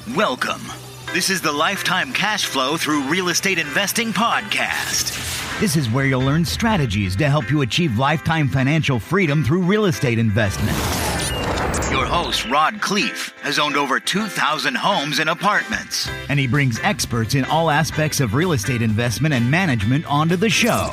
Welcome. This is the Lifetime Cash Flow Through Real Estate Investing podcast. This is where you'll learn strategies to help you achieve lifetime financial freedom through real estate investment. Your host, Rod Khleif, has owned over 2,000 homes and apartments, and he brings experts in all aspects of real estate investment and management onto the show.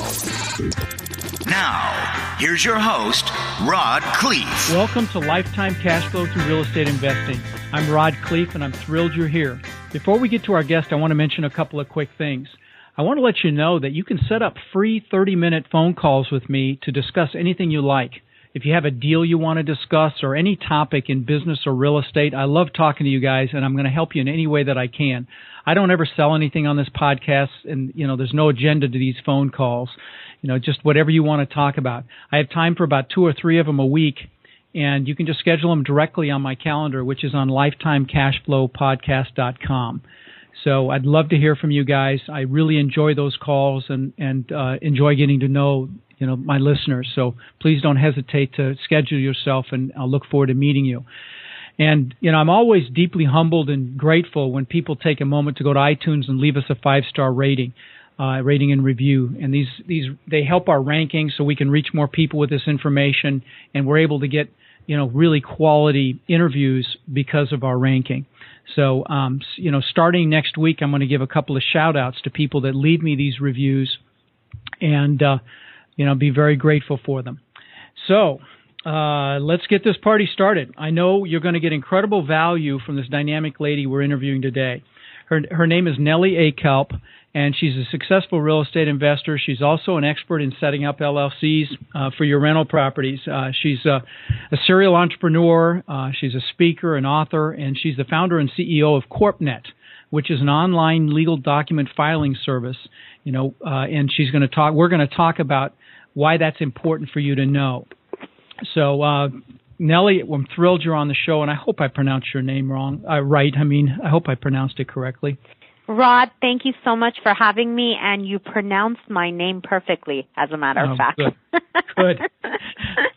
Now, here's your host, Rod Khleif. Welcome to Lifetime Cash Flow Through Real Estate Investing. I'm Rod Khleif, and I'm thrilled you're here. Before we get to our guest, I want to mention a couple of quick things. I want to let you know that you can set up free 30-minute phone calls with me to discuss anything you like. If you have a deal you want to discuss or any topic in business or real estate, I love talking to you guys, and I'm going to help you in any way that I can. I don't ever sell anything on this podcast, and, there's no agenda to these phone calls. Just whatever you want to talk about. I have time for about 2 or 3 of them a week, and you can just schedule them directly on my calendar, which is on lifetimecashflowpodcast.com. So I'd love to hear from you guys. I really enjoy those calls and enjoy getting to know my listeners. So please don't hesitate to schedule yourself, and I'll look forward to meeting you. And, I'm always deeply humbled and grateful when people take a moment to go to iTunes and leave us a 5-star rating and review. And they help our ranking so we can reach more people with this information, and we're able to get, really quality interviews because of our ranking. So, starting next week, I'm going to give a couple of shout-outs to people that leave me these reviews, and, be very grateful for them. So, let's get this party started. I know you're going to get incredible value from this dynamic lady we're interviewing today. Her name is Nellie Akalp, and she's a successful real estate investor. She's also an expert in setting up LLCs for your rental properties. She's a serial entrepreneur. She's a speaker, an author, and she's the founder and CEO of CorpNet, which is an online legal document filing service. And we're going to talk about why that's important for you to know. So, Nellie, I'm thrilled you're on the show, and I hope I pronounced your name right. I hope I pronounced it correctly. Rod, thank you so much for having me, and you pronounced my name perfectly, as a matter of fact. Good.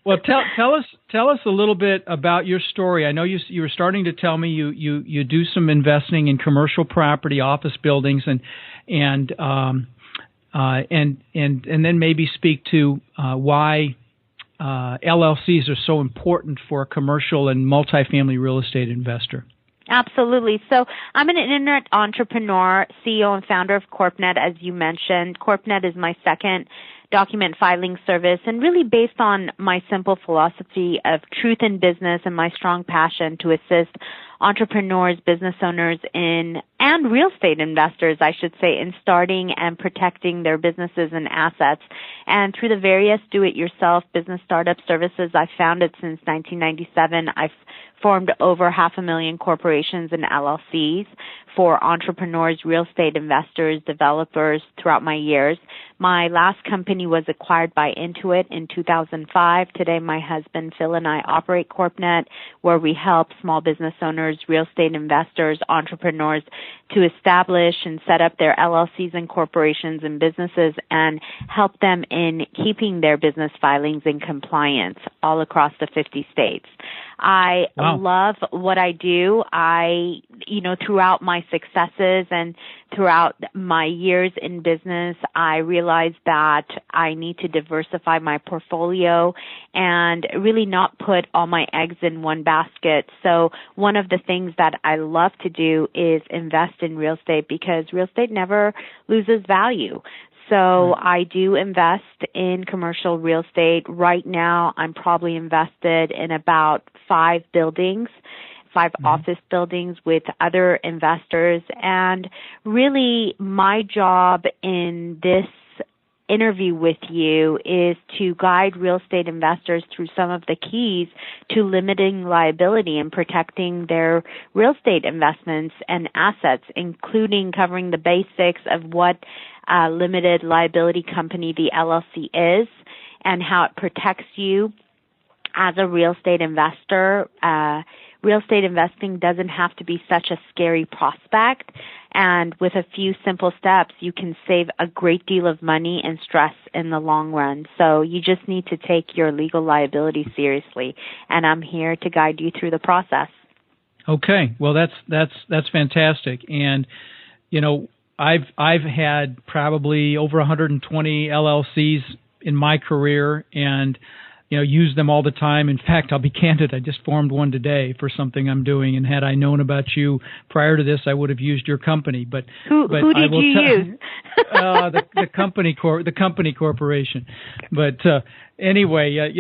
Well, tell us a little bit about your story. I know you were starting to tell me you do some investing in commercial property, office buildings, and then maybe speak to why LLCs are so important for a commercial and multifamily real estate investor. Absolutely. So I'm an internet entrepreneur, CEO and founder of CorpNet, as you mentioned. CorpNet is my second document filing service, and really based on my simple philosophy of truth in business and my strong passion to assist entrepreneurs, business owners and real estate investors, I should say, in starting and protecting their businesses and assets. And through the various do-it-yourself business startup services I've founded since 1997, I've formed over 500,000 corporations and LLCs for entrepreneurs, real estate investors, developers throughout my years. My last company was acquired by Intuit in 2005. Today, my husband, Phil, and I operate CorpNet, where we help small business owners, real estate investors, entrepreneurs to establish and set up their LLCs and corporations and businesses and help them in keeping their business filings in compliance all across the 50 states. I love what I do. Throughout my successes and throughout my years in business, I realized that I need to diversify my portfolio and really not put all my eggs in one basket. So one of the things that I love to do is invest in real estate, because real estate never loses value. So I do invest in commercial real estate. Right now, I'm probably invested in about 5 buildings, 5 office buildings with other investors. And really, my job in this interview with you is to guide real estate investors through some of the keys to limiting liability and protecting their real estate investments and assets, including covering the basics of what a limited liability company, the LLC, is and how it protects you as a real estate investor. Real estate investing doesn't have to be such a scary prospect, and with a few simple steps, you can save a great deal of money and stress in the long run. So you just need to take your legal liability seriously, and I'm here to guide you through the process. Okay, well that's fantastic, and I've had probably over 120 LLCs in my career, and use them all the time. In fact, I'll be candid, I just formed one today for something I'm doing, and had I known about you prior to this, I would have used your company. But who did you use? The company corporation. But anyway,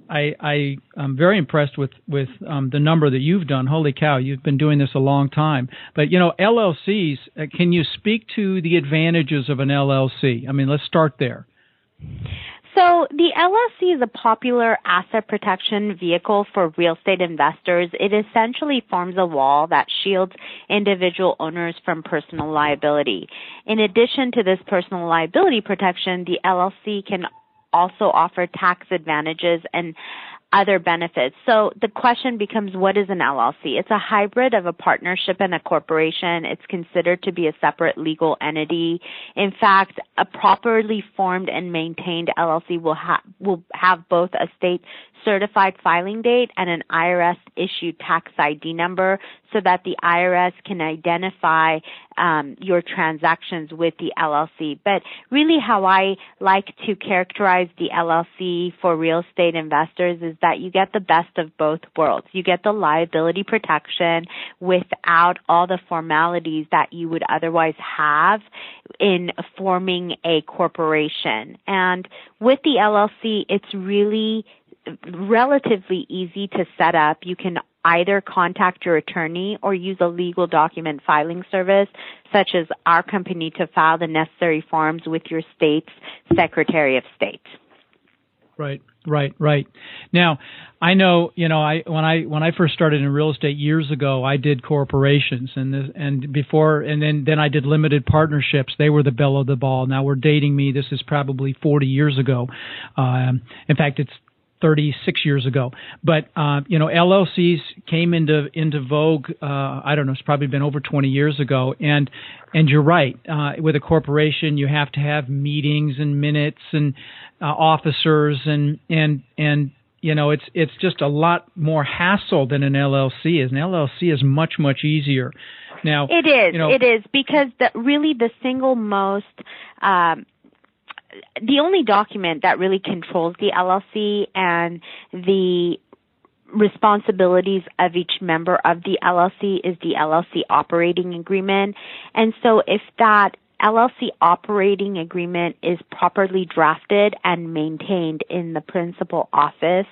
I'm very impressed with the number that you've done. Holy cow, you've been doing this a long time. But LLCs, can you speak to the advantages of an LLC? I mean, let's start there. So the LLC is a popular asset protection vehicle for real estate investors. It essentially forms a wall that shields individual owners from personal liability. In addition to this personal liability protection, the LLC can also offer tax advantages and other benefits. So the question becomes, what is an LLC? It's a hybrid of a partnership and a corporation. It's considered to be a separate legal entity. In fact, a properly formed and maintained LLC will have both a state certified filing date and an IRS issued tax ID number, so that the IRS can identify your transactions with the LLC. But really how I like to characterize the LLC for real estate investors is that you get the best of both worlds. You get the liability protection without all the formalities that you would otherwise have in forming a corporation. And with the LLC, it's really relatively easy to set up. You can either contact your attorney or use a legal document filing service, such as our company, to file the necessary forms with your state's Secretary of State. Right. Now, I know, when I first started in real estate years ago, I did corporations, and then I did limited partnerships. They were the belle of the ball. Now we're dating me. This is probably 40 years ago. In fact, it's 36 years ago. But, LLCs came into vogue, I don't know, it's probably been over 20 years ago. And you're right. With a corporation, you have to have meetings and minutes and officers and it's just a lot more hassle than an LLC is. An LLC is much, much easier. Now, it is because the single most, the only document that really controls the LLC and the responsibilities of each member of the LLC is the LLC operating agreement. And so if that LLC operating agreement is properly drafted and maintained in the principal office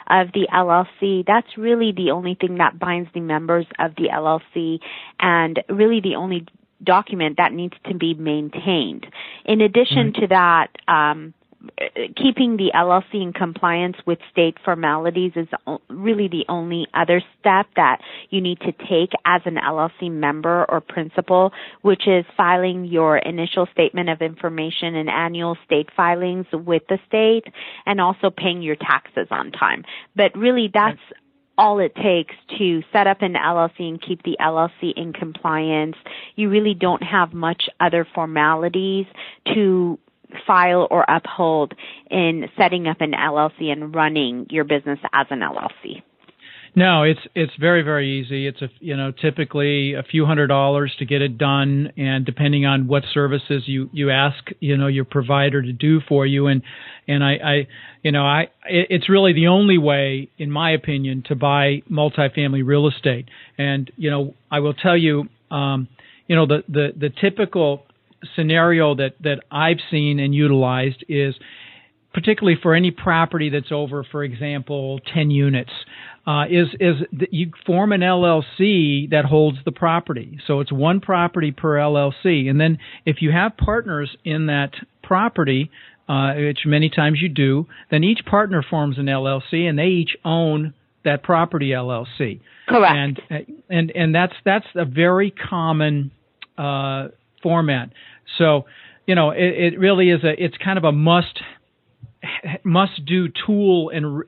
of the LLC, that's really the only thing that binds the members of the LLC, and really the only document that needs to be maintained. In addition to that, keeping the LLC in compliance with state formalities is really the only other step that you need to take as an LLC member or principal, which is filing your initial statement of information and annual state filings with the state, and also paying your taxes on time. But really, that's all it takes to set up an LLC and keep the LLC in compliance. You really don't have much other formalities to file or uphold in setting up an LLC and running your business as an LLC. No, it's very, very easy. It's typically a few $100s to get it done, and depending on what services you ask your provider to do for you, and it's really the only way, in my opinion, to buy multifamily real estate. And I will tell you, the typical scenario that I've seen and utilized is, particularly for any property that's over, for example, 10 units, is that you form an LLC that holds the property. So it's one property per LLC. And then if you have partners in that property, which many times you do, then each partner forms an LLC and they each own that property LLC. Correct. And that's a very common format. So, it really is it's kind of a must-do tool and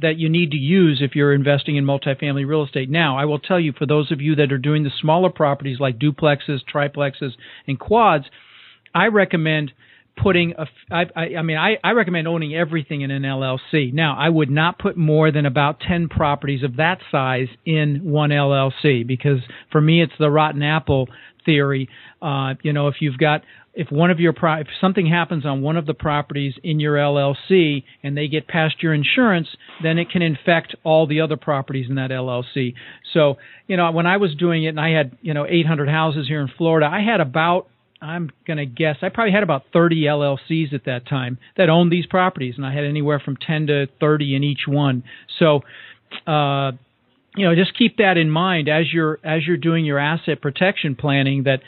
that you need to use if you're investing in multifamily real estate. Now, I will tell you, for those of you that are doing the smaller properties like duplexes, triplexes, and quads, I recommend putting I recommend owning everything in an LLC. Now, I would not put more than about 10 properties of that size in one LLC, because for me it's the rotten apple theory. If something happens on one of the properties in your LLC and they get past your insurance, then it can infect all the other properties in that LLC. So, when I was doing it and I had, 800 houses here in Florida, I had I probably had about 30 LLCs at that time that owned these properties, and I had anywhere from 10 to 30 in each one. So, just keep that in mind as you're doing your asset protection planning, that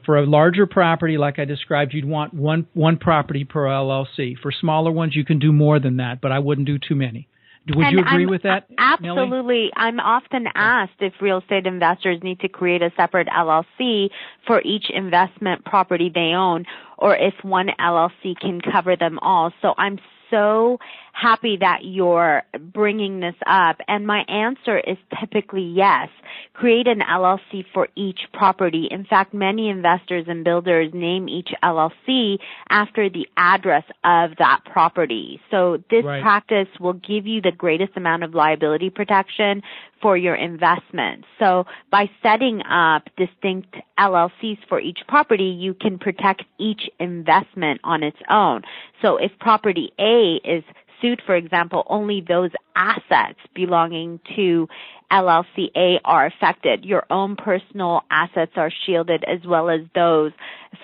for a larger property, like I described, you'd want one property per LLC. For smaller ones, you can do more than that, but I wouldn't do too many. Would you agree with that, Absolutely. Nellie? I'm often asked if real estate investors need to create a separate LLC for each investment property they own, or if one LLC can cover them all. So I'm so happy that you're bringing this up, and my answer is typically yes. Create an LLC for each property. In fact, many investors and builders name each LLC after the address of that property. So this practice will give you the greatest amount of liability protection for your investment. So by setting up distinct LLCs for each property, you can protect each investment on its own. So if property A is sued, for example, only those assets belonging to LLC A are affected. Your own personal assets are shielded, as well as those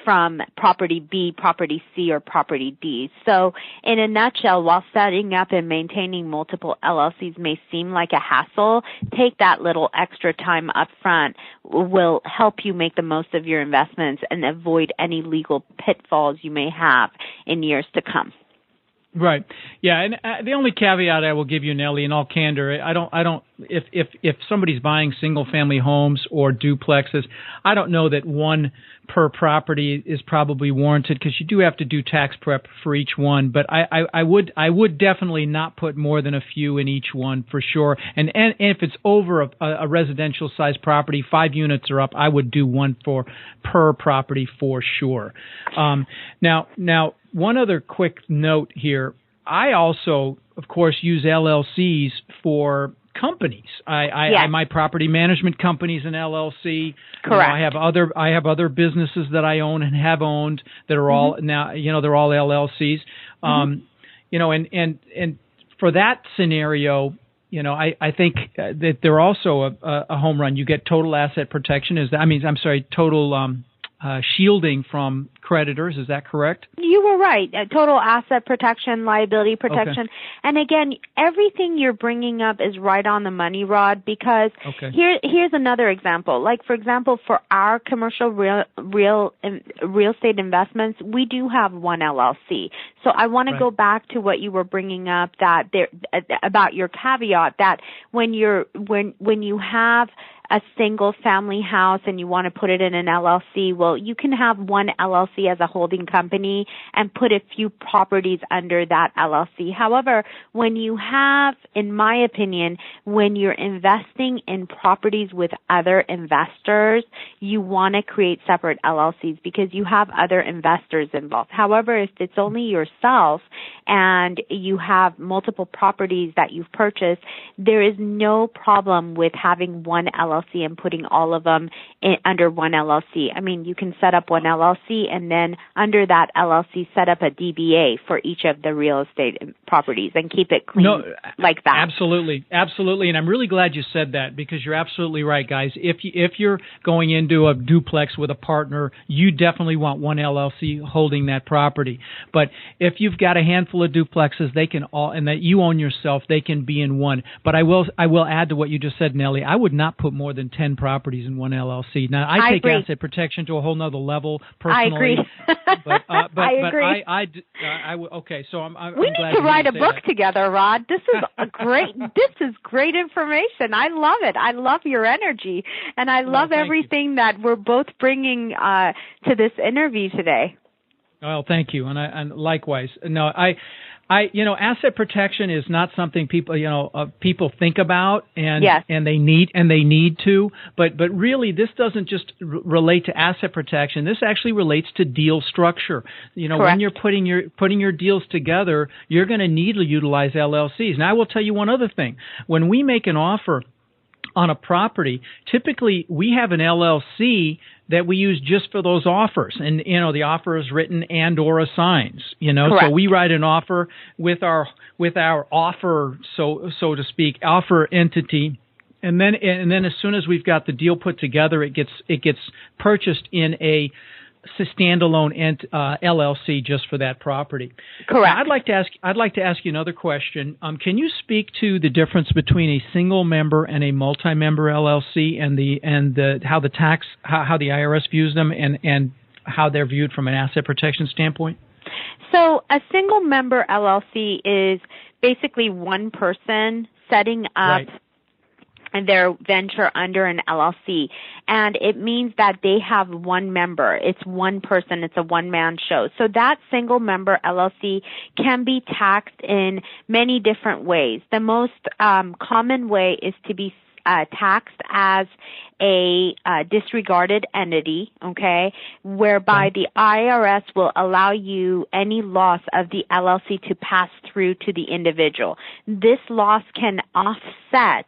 from property B, property C, or property D. So in a nutshell, while setting up and maintaining multiple LLCs may seem like a hassle, take that little extra time up front will help you make the most of your investments and avoid any legal pitfalls you may have in years to come. Right. Yeah. And the only caveat I will give you, Nellie, in all candor, if somebody's buying single family homes or duplexes, I don't know that one per property is probably warranted, because you do have to do tax prep for each one. But I would definitely not put more than a few in each one for sure. And if it's over a residential size property, 5 units or up, I would do one per property for sure. Now, one other quick note here. I also, of course, use LLCs for companies. My property management company is an LLC. Correct. I have other businesses that I own and have owned that are all now, they're all LLCs. And for that scenario, I think that they're also a home run. You get total asset protection. Total shielding from creditors. Is that correct? You were right. Total asset protection, liability protection. Okay. And again, everything you're bringing up is right on the money, Rod, because here's another example. Like, for example, for our commercial real estate investments, we do have one LLC. So I want to go back to what you were bringing up, that about your caveat, that when you have a single family house and you want to put it in an LLC, well, you can have one LLC as a holding company and put a few properties under that LLC. However, when you have, in my opinion, when you're investing in properties with other investors, you want to create separate LLCs because you have other investors involved. However, if it's only yourself and you have multiple properties that you've purchased, there is no problem with having one LLC and putting all of them under one LLC. I mean, you can set up one LLC and then under that LLC set up a DBA for each of the real estate properties and keep it clean like that. Absolutely. And I'm really glad you said that, because you're absolutely right, guys. If you're going into a duplex with a partner, you definitely want one LLC holding that property. But if you've got a handful of duplexes, they can all, and that you own yourself, they can be in one. But I will add to what you just said, Nellie. I would not put more than 10 properties in one LLC. Now, I take agree. Asset protection to a whole nother level personally. I agree. But I agree. Okay, so I'm we glad need to write a say book that. together, Rod. This is great information. I love it. I love your energy, and I love everything that we're both bringing to this interview today. Well, thank you, and likewise. No, Asset protection is not something people think about and Yes. and they need to, but really this doesn't just relate to asset protection. This actually relates to deal structure. Correct. When you're putting your deals together, you're going to need to utilize LLCs. Now I will tell you one other thing. When we make an offer on a property, typically we have an LLC that we use just for those offers, and the offer is written and or assigns. Correct. So we write an offer with our offer, so to speak, offer entity, and then as soon as we've got the deal put together, it gets purchased in a standalone LLC just for that property. Correct. Now, I'd like to ask you another question. Can you speak to the difference between a single member and a multi-member LLC, and how the IRS views them, and how they're viewed from an asset protection standpoint? So a single member LLC is basically one person setting up their venture under an LLC, and it means that they have one member. It's one person. It's a one-man show. So that single member LLC can be taxed in many different ways. The most common way is to be taxed as a disregarded entity, whereby the IRS will allow you any loss of the LLC to pass through to the individual. This loss can offset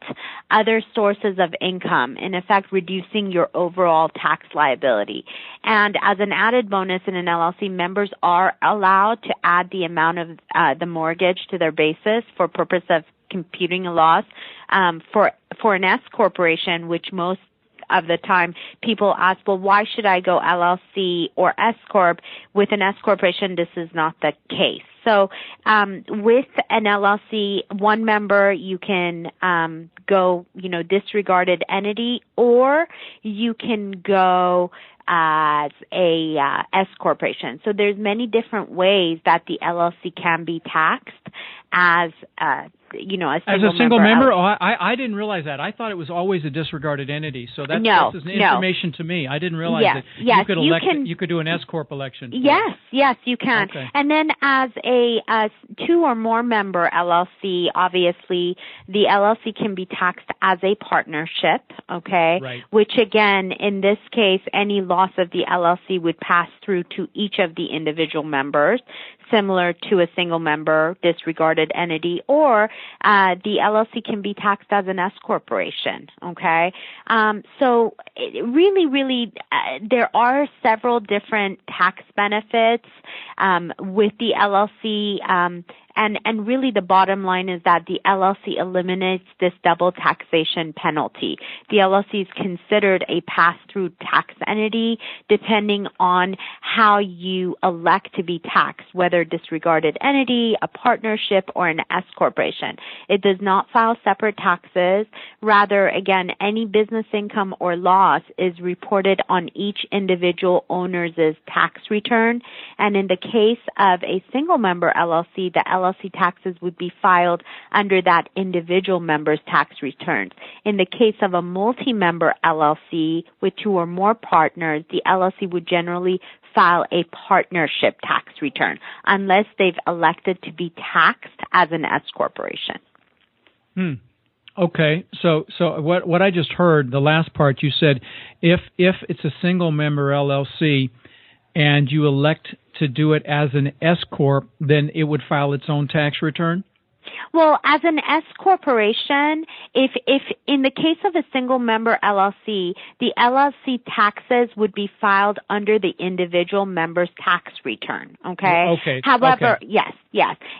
other sources of income, in effect reducing your overall tax liability. And as an added bonus in an LLC, members are allowed to add the amount of the mortgage to their basis for purpose of computing a loss. For an S corporation, which most of the time people ask, well, why should I go LLC or S corp? With an S corporation, this is not the case. So with an LLC, one member, you can go, disregarded entity, or you can go as a S corporation. So there's many different ways that the LLC can be taxed as a single member. Oh, I didn't realize that. I thought it was always a disregarded entity. So that's information to me. I didn't realize that you could do an S corp election. Yes, you can. Okay. And then as a two or more member LLC, obviously the LLC can be taxed as a partnership, Right. Which again, in this case, any loss of the LLC would pass through to each of the individual members, similar to a single member disregarded entity, or the LLC can be taxed as an S corporation, So really, there are several different tax benefits with the LLC, and really the bottom line is that the LLC eliminates this double taxation penalty. The LLC is considered a pass-through tax entity depending on how you elect to be taxed, whether disregarded entity, a partnership, or an S corporation. It does not file separate taxes. Rather, again, any business income or loss is reported on each individual owner's tax return. And in the case of a single member LLC, the LLC taxes would be filed under that individual member's tax returns. In the case of a multi-member LLC with two or more partners, the LLC would generally file a partnership tax return unless they've elected to be taxed as an S corporation. Okay, so what I just heard, the last part you said, if it's a single member LLC and you elect to do it as an S corp, then it would file its own tax return? Well, as an S corporation, if in the case of a single member LLC, the LLC taxes would be filed under the individual member's tax return, Okay. However, yes.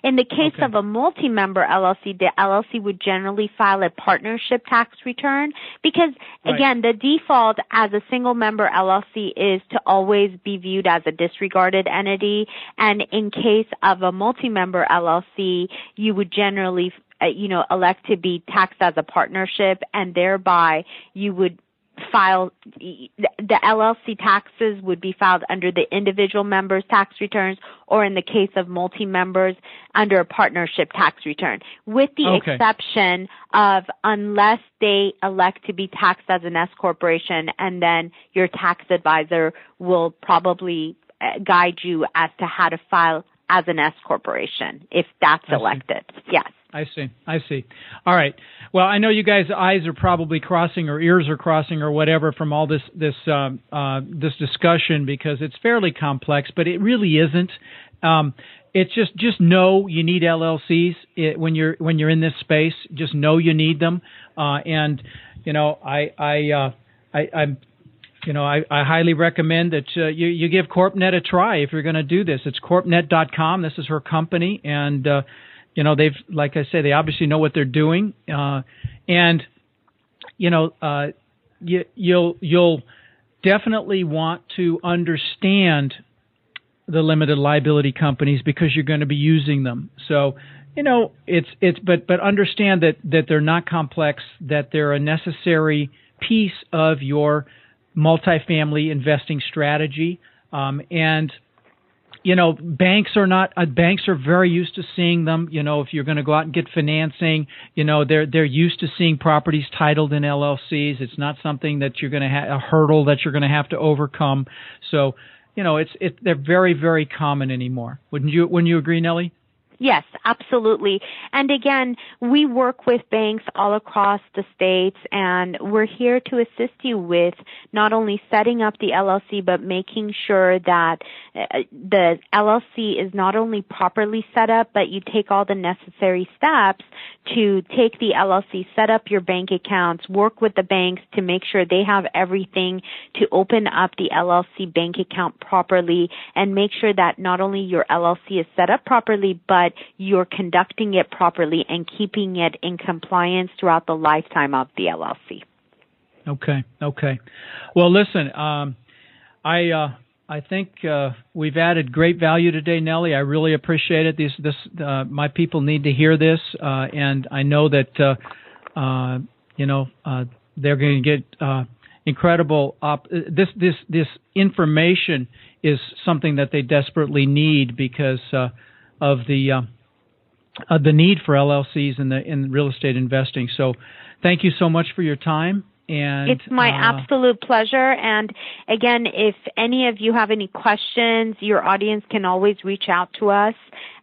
In the case of a multi-member LLC, the LLC would generally file a partnership tax return because, again, the default as a single member LLC is to always be viewed as a disregarded entity, and in case of a multi-member LLC, you would generally elect to be taxed as a partnership, and thereby you would file the LLC taxes would be filed under the individual members' tax returns, or in the case of multi-members, under a partnership tax return, with the exception of unless they elect to be taxed as an S corporation, and then your tax advisor will probably guide you as to how to file as an S corporation if that's elected. Yes. I see. All right. Well, I know you guys' eyes are probably crossing or ears are crossing or whatever from all this discussion because it's fairly complex, but it really isn't. It's just know you need LLCs when you're in this space. Just know you need them, and I highly recommend that you give CorpNet a try if you're going to do this. It's corpnet.com. This is her company, and they've, like I say, they obviously know what they're doing, and you'll definitely want to understand the limited liability companies because you're going to be using them. So, but understand that they're not complex, that they're a necessary piece of your multifamily investing strategy. Banks are very used to seeing them. If you're going to go out and get financing, they're used to seeing properties titled in LLCs. It's not something that you're going to a hurdle that you're going to have to overcome. So, they're very, very common anymore. Wouldn't you agree, Nellie? Yes, absolutely. And again, we work with banks all across the states, and we're here to assist you with not only setting up the LLC, but making sure that the LLC is not only properly set up, but you take all the necessary steps to take the LLC, set up your bank accounts, work with the banks to make sure they have everything to open up the LLC bank account properly, and make sure that not only your LLC is set up properly, but you're conducting it properly and keeping it in compliance throughout the lifetime of the LLC. Okay. Well, listen, I think we've added great value today, Nellie. I really appreciate it. My people need to hear this, and I know that they're going to get incredible. This information is something that they desperately need because of the need for LLCs in real estate investing. So, thank you so much for your time. And it's my absolute pleasure. And again, if any of you have any questions, your audience can always reach out to us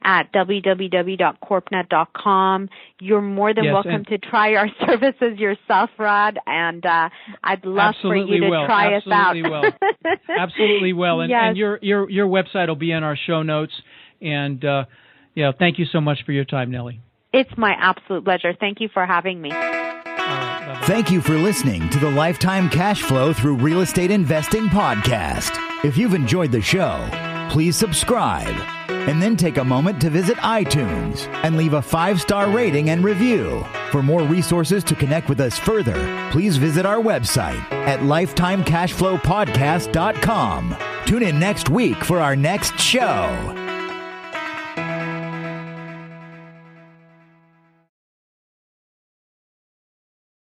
at www.corpnet.com. You're more than welcome to try our services yourself, Rod, and I'd love for you to try us out. Absolutely will. And, and your website will be in our show notes. And thank you so much for your time, Nellie. It's my absolute pleasure. Thank you for having me. Thank you for listening to the Lifetime Cash Flow Through Real Estate Investing podcast. If you've enjoyed the show, please subscribe and then take a moment to visit iTunes and leave a 5-star rating and review. For more resources to connect with us further, please visit our website at lifetimecashflowpodcast.com. Tune in next week for our next show.